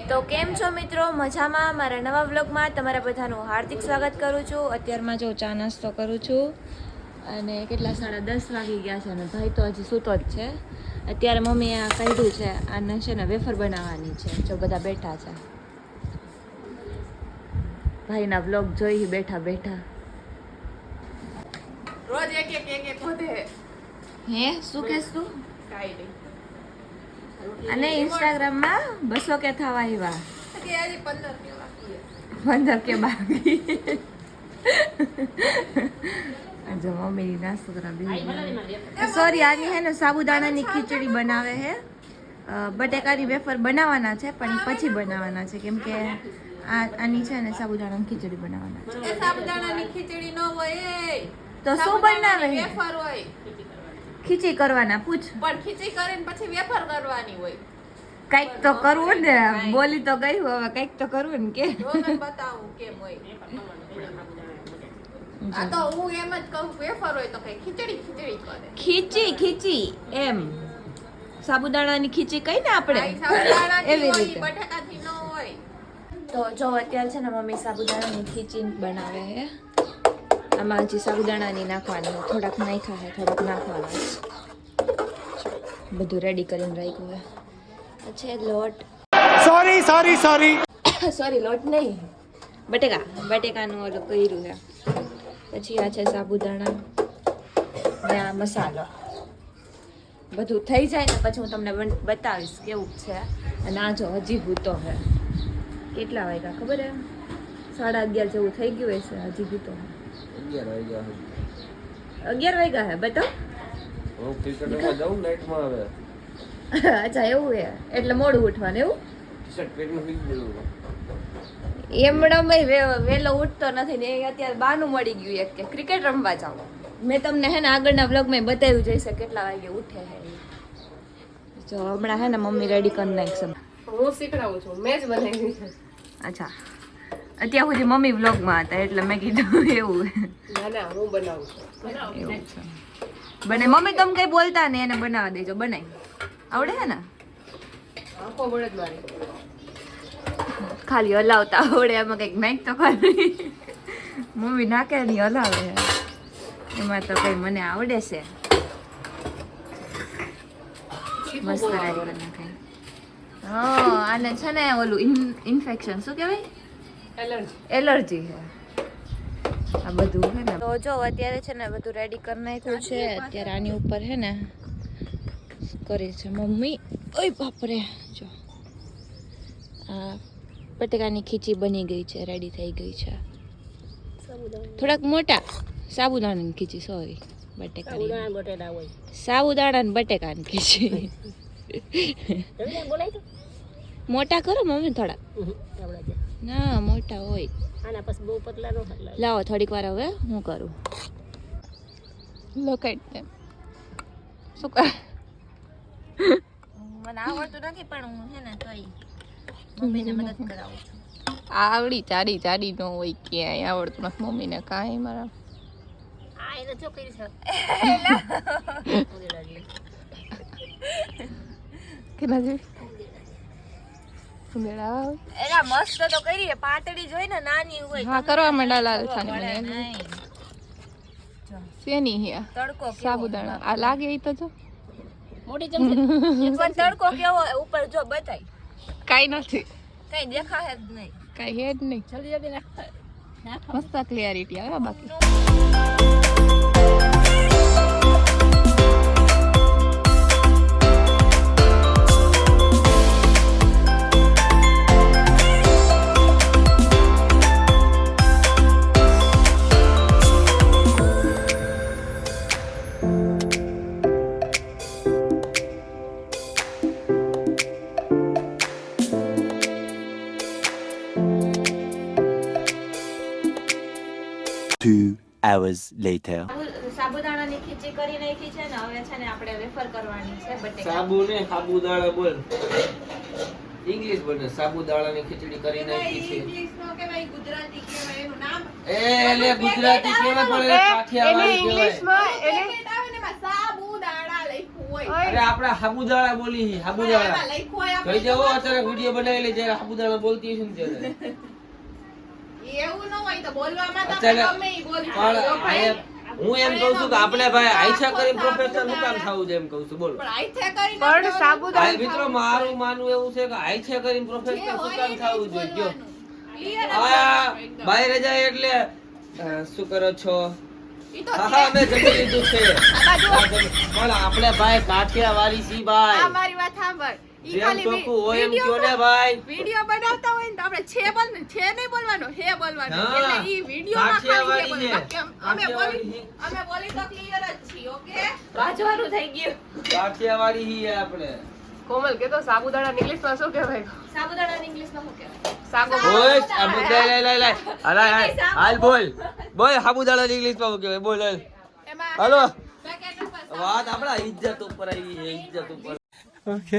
તો કેમ છો મિત્રો? મજામાં? મારા નવા વ્લોગમાં તમારા બધાનું હાર્દિક સ્વાગત કરું છું. અત્યારમાં જો ચા નાસ્તો કરું છું અને કેટલા 10:30 વાગી ગયા છે અને ભાઈ તો હજી સૂતો જ છે. અત્યારે મમ્મીએ આ કાઢ્યું છે, આને છે ને વેફર બનાવવાની છે. જો બધા બેઠા છે, ભાઈના વ્લોગ જોઈ બેઠા બેઠા. રોજ એક વધે. હે શું કહેશ તું? કાઈ નહીં. અને ઇન્સ્ટાગ્રામમાં 200 કે થવા આવ્યા, કે આજે 15 કે બાકી છે. 15 કે બાકી. જો મમ્મીની નાસ્તો કરવા સોરી, આની હે ને સાબુદાણાની ખીચડી બનાવે છે. બટેકાની વેફર બનાવવાના છે પણ પછી બનાવવાના છે, કેમ કે આની છે ને સાબુદાણાની ખીચડી બનાવવાના છે. એ સાબુદાણાની ખીચડી ન હોય એ. તો શું બનાવે? વેફર હોય. ખીચડી કરવાના પૂછ. પણ ખીચડી કરીને પછી વેફર કરવાની હોય. કઈક તો કરવું ને, બોલી તો ગઈ હવે કઈક તો કરવું ને. કે રોગન બતાવું કેમ હોય. આ તો હું એમ જ કહું વેફર હોય તો કઈ ખીચડી કરે. ખીચી એમ સાબુદાણાની ખીચડી કઈ ને આપણે એવી રીતે. બટાકાથી ન હોય. તો જો અત્યારે છે ને મમ્મી સાબુદાણાની ખીચડી બનાવે છે. આમાં હજી સાબુદાણાની નાખવાની, થોડાક નાખ્યા છે, થોડાક નાખવાના છે. બધું રેડી કરીને રાખ્યું છે. પછી લોટ, સોરી લોટ નહીં, બટેકાનું ઓલું કર્યું છે. પછી આ છે સાબુદાણા ને આ મસાલો. બધું થઈ જાય ને પછી હું તમને બતાવીશ કેવું છે. અને આ જો હજી હૂતો છે. કેટલા વાગ્યા ખબર હે? 11:30 જેવું થઈ ગયું હશે. હજી હૂતો છે. 11 વાગ્યા હે બતાવ. અચ્છા એવું હે, એટલે મોડું ઉઠવાનું એવું? એમણે વહેલો ઉઠતો નથી ને અત્યારે બાનું મળી ગયું એક કે ક્રિકેટ રમવા જાવ. મેં તમને હે ને આગળના વ્લોગમાં બતાવ્યું જઈશે કેટલા વાગે ઉઠે છે. જો હમણાં હે ને મમ્મી રેડી કરી નાખશે. હું શીખડાવું છું, મેં જ બનાવી છે. અચ્છા, અત્યાર સુધી મમ્મી વ્લોગમાં હતા એટલે મેં કીધું એવું. ના હું બનાવું છું. એવું છે. બને મમ્મી તમે કઈ બોલતા ને એને બનાવવા દેજો. બનાવી આવડે હે ને? આખો બળદ મારી ખાલી હલાવતા આવડે, એમાં કંઈક નાખ તો ખાલી. મમ્મી નાખે નહીં હલાવે, એમાં તો કઈ મને આવડે છે. મસ્ત રાઈ નાખે. હા, આને છે ને ઓલું ઇન્ફેક્શન શું કહેવાય, એલર્જી છે આ બધું છે ને. તો જો અત્યારે છે ને બધું રેડી કરી નાખ્યું છે. અત્યારે આની ઉપર છે ને કરે છે મમ્મી. ઓય બાપરે, જો આ બટેકાની ખીચડી બની ગઈ છે, રેડી થઈ ગઈ છે. થોડાક મોટા સાબુદાણાની ખીચડી, સોરી બટેકાની, સાબુદાણા ને બટેકાની ખીચડી. મોટા કરો મમ્મી થોડા. ના મોટા હોય. લાવો થોડીક વાર હવે હું કરું. લોકેટ શું કર? મને આવડતું નથી પણ હું છે ને તોય મમ્મીને મદદ કરાવું છું. આવડી ચાડી ન હોય ક્યાંય આવડતું નથી મમ્મીને કાંઈ. મારા એને ચોકરી છે. કેટલા જોઈ એલા મસ્ત તો કરી. પાતળી જોઈ ને નાની હોય. હા કરવા માંડા લાલ થાની મને. શેની હે તડકો સાબુદાણા આ લાગે ઈ તો જો મોટી ચમચી. પણ તડકો કેવો ઉપર જો બતાય. કાઈ નથી, કઈ દેખાય જ નહીં, કઈ હે જ નહીં. જલ્દી નાખ. મસ્ત ક્લિયરિટી આવે બાકી. hours later. સાબુદાણાની ખીચડી કરી નાખી છે ને, હવે છે ને આપણે વેફર કરવાની છે બટેકા. સાબુ ને સાબુદાણા બોલ. ઇંગ્લિશ બોલ. સાબુદાણાની ખીચડી કરી નાખી છે. ઇંગ્લિશ નો કહેવાય, ગુજરાતી કહેવાય. એનું નામ એટલે ગુજરાતી કહેવાય પણ કાઠિયાવાડી કહેવાય. ઇંગ્લિશમાં એને આવે ને એમાં સાબુદાણા લખ્યું હોય. અરે આપણે સાબુદાણા બોલી સાબુદાણા એમાં લખ્યું હોય આપણે જોઈ જાઓ અત્યારે વિડિયો બનાવી લે જ્યારે સાબુદાણા બોલતી હશે ને ત્યારે એવું ન હોય તો બોલવામાં તો અત્યારે ગમે ઈ બોલી પણ શકો ભાઈ. હું એમ કહું છું કે આપણે ભાઈ આઈછા કરી પ્રોફેશનલ શું કામ થવું છે એમ કહું છું બોલો પણ આઈથે કરીને પણ આપણે સાબુદાણા ભાઈ મિત્રો મારું માનવું એવું છે કે આઈછા કરી પ્રોફેશનલ શું કામ થવું જોઈએ જો clear જ આ બોલવાનું એકદમ. બહાર જાય એટલે શું કરો છો ઈ તો હા હા મેં જમી લીધું છે બાજુ. પણ આપણે ભાઈ કાઠિયાવાડી સી આ ભાઈ મારી વાત સાંભળ. ઈ જેમ ખાલી ચોખ્ખું હોય એમ વિડીયો કયો ને ભાઈ વિડીયો બનાવતા હોય ને તો આપણે છે નહીં બોલવાનું હે બોલવાનું હા. એટલે ઈ વિડીયોમાં ખાલી હે કાઠિયાવાડી બોલવાનું. છે. બાકી અમે બોલી તો ક્લિયર જ છીએ ઓકે વાંચવાનું થઈ ગયું કાઠિયાવાડી હી આપણે કોમલ કે તો સાબુદાણા ઇંગ્લિશમાં શું કહેવાય સાબુદાણા ઇંગ્લિશમાં શું કહેવાય સાગો ઓય આ બધા લઈ હાલ બોલ સાબુદાણા ઇંગ્લિશમાં શું કહેવાય બોલ હાલ એમાં હાલો પેકેટ ઉપર વાત આપણા ઇજ્જત ઉપર આવી છે ઇજ્જત ઉપર ઓકે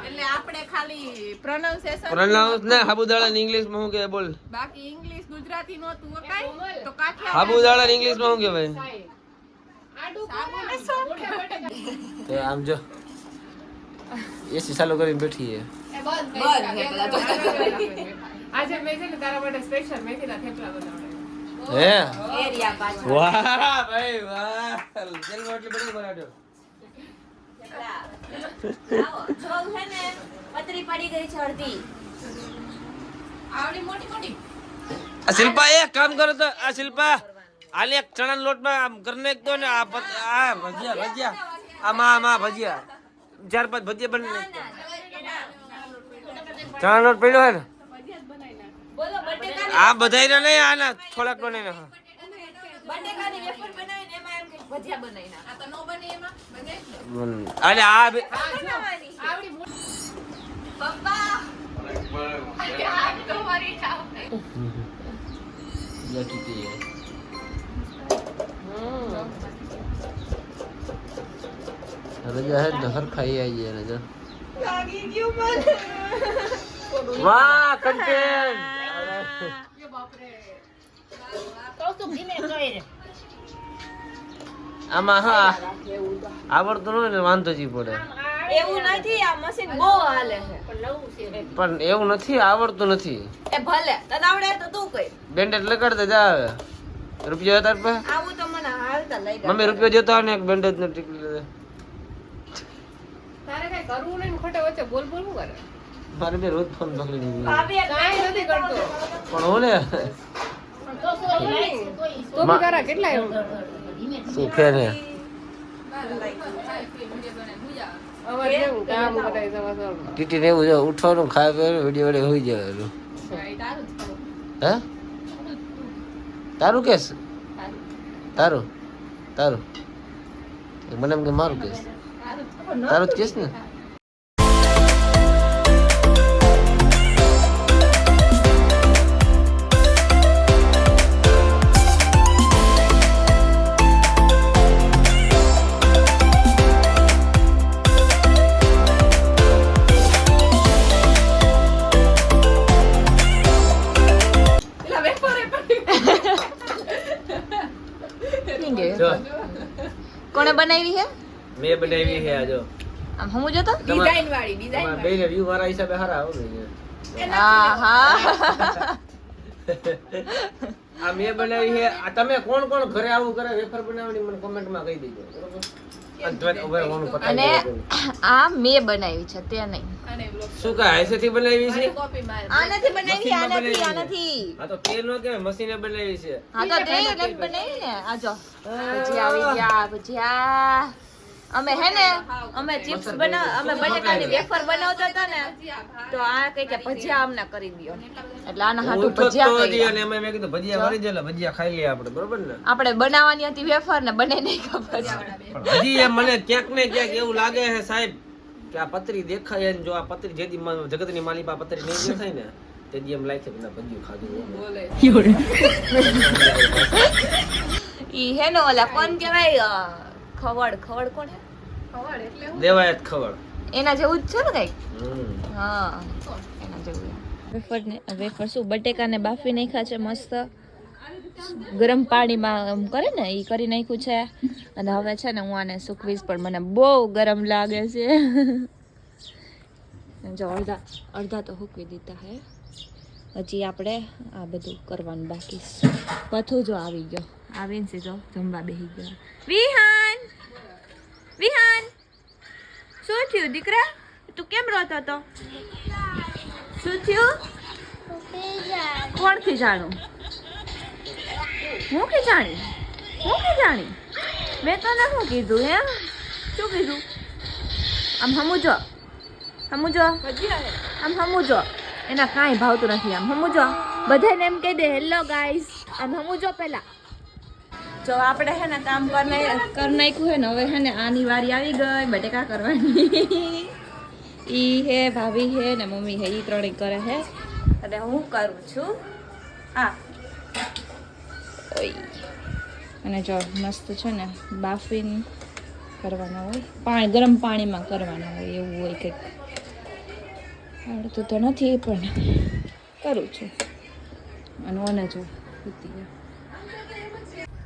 એટલે આપણે ખાલી pronunciation પ્રનાઉન્સ ને સાબુદાણા ઇંગ્લિશમાં શું કહેવાય બોલ બાકી ઇંગ્લિશ ગુજરાતી નહોતું ઓકાય તો કાઠિયાવાડી સાબુદાણા ઇંગ્લિશમાં શું કહેવાય સાબુને શું કહેવાય? તો આમ જો એસી ચાલુ કરીને બેઠી છે એ બંધ થઈ ગયા. આજે મેં છે ને તારા માટે સ્પેશિયલ મેથીના થેપલા બનાવડાવ્યા હે એરિયા પાછળ વાહ ભાઈ વાહ જલવા એટલે બધું બનાવજો આવો જો છે ને પતરી પડી ગઈ છે અડધી આવડી મોટી મોટી આ શિલ્પા એક કામ કરો તો આ શિલ્પા આલે એક ચણાના લોટમાં આમ કરીને એક દો ને આ ભજીયા આમાં ભજીયા 4-5 ભજીયા બની ચણાનો લોટ પડ્યો હે ને બોલો બટેકા આ બધાયને નહીં આના થોડાક નો નહીં બટેકાની વેફર બનાવીને એમાં એમ કે ભજીયા બનાવી નાખ આ તો નો બને એમાં બને અને આ બે બનાવવાની છે. આવડી મોટી પપ્પા હાથ તો મારી જાવ રજા હે ને હર ખાઈ આવી જાય ને લાગી ગયું મને વાહ કન્ટેન્ટ આમાં હા આવડતું ન હોય ને વાંધો જ પડે એવું નથી આ મશીન બહુ હાલે છે પણ એવું નથી આવડતું નથી એ ભલે તને આવડે તો તું કઈ બેન્ડેજ લગાડતા જા આવે રૂપિયો તાર પાસે આવું તો મને હાલતા લઈ ગયા મમ્મી રૂપિયો દેતો આવે ને એક બેન્ડેજ ને ટીકલી દે તારે કઈ કરવું નહીં ને ખોટે વચ્ચે બોલ બોલ શું કરે મારે બે રોજ ફોન પકડી દીધું ભાભી કાંઈ નથી કરતો પણ હું ને તો બી તારા કેટલા એવું સુખે ને અમારે જેવું કામ કરાય સવાર ટીટી ને એવું જો ઉઠવાનું ખાય પીવાનું વિડીયો વિડીયો હોઈ જવાનું હે તારું કેસ તારું તારું મને એમ કે મારું કેસ તારું જ કેસ ને જો કોણે બનાવી છે મેં બનાવી છે આ જો આમ હમુ જો તો ડિઝાઇન વાળી ડિઝાઇન તમારા બેને વ્યૂ મારા હિસાબે સારા આવે ને હા હા આ મેં બનાવી છે આ તમે કોણ કોણ ઘરે આવું કરે વેફર બનાવવાની મને કોમેન્ટમાં કહી દેજો બરોબર અદ્વૈત ઉભા રહેવાનું પતાવી અને દેજો. આ મેં બનાવી છે તે નહીં અને બ્લોગ શું કા આઈસેથી બનાવી છે કોપી માર આનાથી બનાવી મશીનમાં આનાથી બનાવી છે. આનાથી આ તો તેલ નો કે મશીને બનાવી છે હા તો તે એટલે જ બનાવી ને આ જો ભજીયા આવી ગયા ભજીયા અમે હે ને અમે ચિપ્સ અમે બટેકાની વેફર બનાવતા હતા ને તો આ કઈ કે ભજીયા અમને કરી દયો એટલે આના હાટુ ઉઠો ભજીયા તો કરી હતી અને એમાં મેં કીધું ભજીયા વળી જાય ભજીયા ખાઈ લઈએ આપણે બરોબર ને આપણે બનાવવાની હતી વેફર ને બને નહીં ખબર પણ હજી એમ મને ક્યાંક ને ક્યાંક એવું લાગે છે સાહેબ કે આ પતરી દેખાય ને જો આ પતરી જેદી જગતની માલિપા પતરી નહીં દેખાય ને તેદી એમ લાગે છે કે ના ભજીયું ખાધું ઈ હે ને ઓલા કોણ કહેવાય ખવડ કોણ હે ખવડ એટલે હું દેવાય જ ખબર એના જેવું જ છે ને કઈક હમ. હા એના જેવું વેફર શું બટેકાને બાફી નાખ્યા છે મસ્ત ગરમ પાણીમાં આમ કરે ને એ કરી નાખ્યું છે અને હવે છે ને હું આને સૂકવીશ પણ મને બહુ ગરમ લાગે છે જો અડધા તો સૂકવી દીધા હે હજી આપણે આ બધું કરવાનું બાકી પથું જો આવી ગયો આવીને સીધો જમવા બેસી ગયો વિહાન શું થયું દીકરા તું કેમ રોતો હતો શું થયું કોણ ખીજાણું હું ખીજાણી મેં તને શું કીધું હે શું કીધું આમ સમજો આમ સમજો એના કાંઈ ભાવતું નથી આમ સમજો બધાને એમ કહી દે હેલો ગાઈસ આમ સમજો પેલા જો આપણે હે ને કામ કરી નાખ્યું હે ને હવે હે ને આની વારી આવી ગઈ બટેકા કરવાની ઈ હે ભાભી હે ને મમ્મી હે ઈ ત્રણેય કરે હે અને હું કરું છું આ ઓય અને જો મસ્ત છે ને બાફીને કરવાના હોય ગરમ પાણીમાં કરવાના હોય એવું હોય કંઈક આવડતું તો નથી પણ કરું છું અને ઓને જો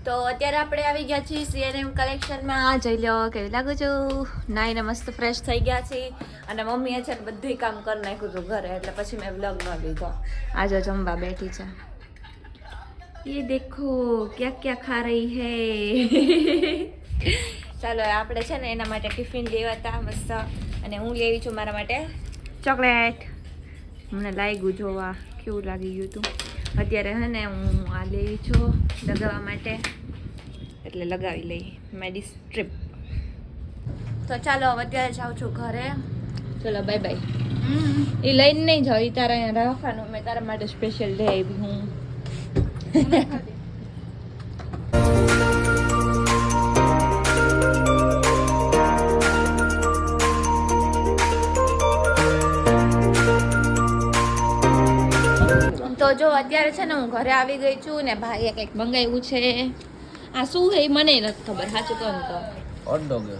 તો અત્યારે આપણે આવી ગયા છીએ સીએનએમ કલેક્શનમાં જોઈ લો કેવી લાગુ છું નાઈને મસ્ત ફ્રેશ થઈ ગયા છીએ અને મમ્મીએ છે ને બધું કામ કરી નાખ્યું હતું ઘરે એટલે પછી મેં વ્લોગ ન લીધો આજે જમવા બેઠી છે ये देखो क्या क्या खा रही है ચાલો આપણે છે ને એના માટે ટિફિન લેવા હતા મસ્ત અને હું લેવી છું મારા માટે ચોકલેટ મને લાગ્યું જોવા કેવું લાગી ગયું હતું અત્યારે હે ને હું આ લેવી છું લગાવવા માટે એટલે લગાવી લઈ મેડી સ્ટ્રીપ તો ચાલો હવે અત્યારે જાઉં છું ઘરે ચલો બાય બાય એ લઈને નહીં જાઉં એ તારા અહીંયા રાખવાનું મેં તારા માટે સ્પેશિયલ લઈ આવી હું તો જો અત્યારે છે ને હું ઘરે આવી ગઈ છું ને ભાઈએ કંઈક મંગાવ્યું છે આ શું છે મને નથી ખબર સાચું કહું તો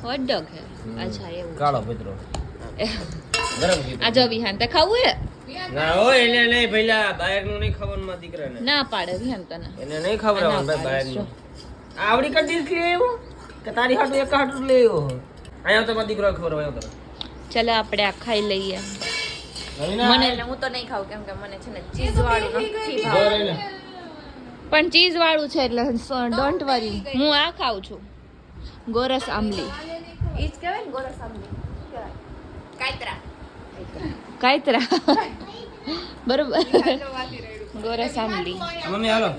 હોટડોગ હે અચ્છા એવું કાળો મિત્રો આ જો વિહાન તે ખાવું હે ના હોય એને નહીં ભઈલા બહારનું નહીં ખાવાનું માં દીકરાને ના પાડે વિહાન તને એને નહીં ખવડાવવાનું ભાઈ બહારનું આવડી કડી લે આવ્યો કે તારી હાટુ એક હાટુ લે આવ્યો આયા તો માં દીકરો ખવડાવ્યો તો ચલો આપણે આ ખાઈ લઈએ મને હું તો નહીં ખાઉં કેમ કે મને છે ને ચીઝ વાળું નથી ભાવતું પણ ચીઝ વાળું છે એટલે ડોન્ટ વરી હું આ ખાઉં છું ગોરસ આમલી ઈ જ કહેવાય ને ગોરસ આમલી કાયતરા બરોબર ગોરસ આમલી મમ્મી હાલો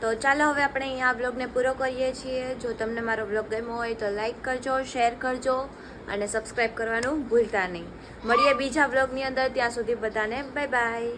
તો ચાલો હવે આપણે અહીંયા આ બ્લોગને પૂરો કરીએ છીએ જો તમને મારો બ્લોગ ગમ્યો હોય તો લાઈક કરજો શેર કરજો અને સબસ્ક્રાઈબ કરવાનું ભૂલતા નહીં મળીએ બીજા બ્લોગની અંદર ત્યાં સુધી બધાને બાય બાય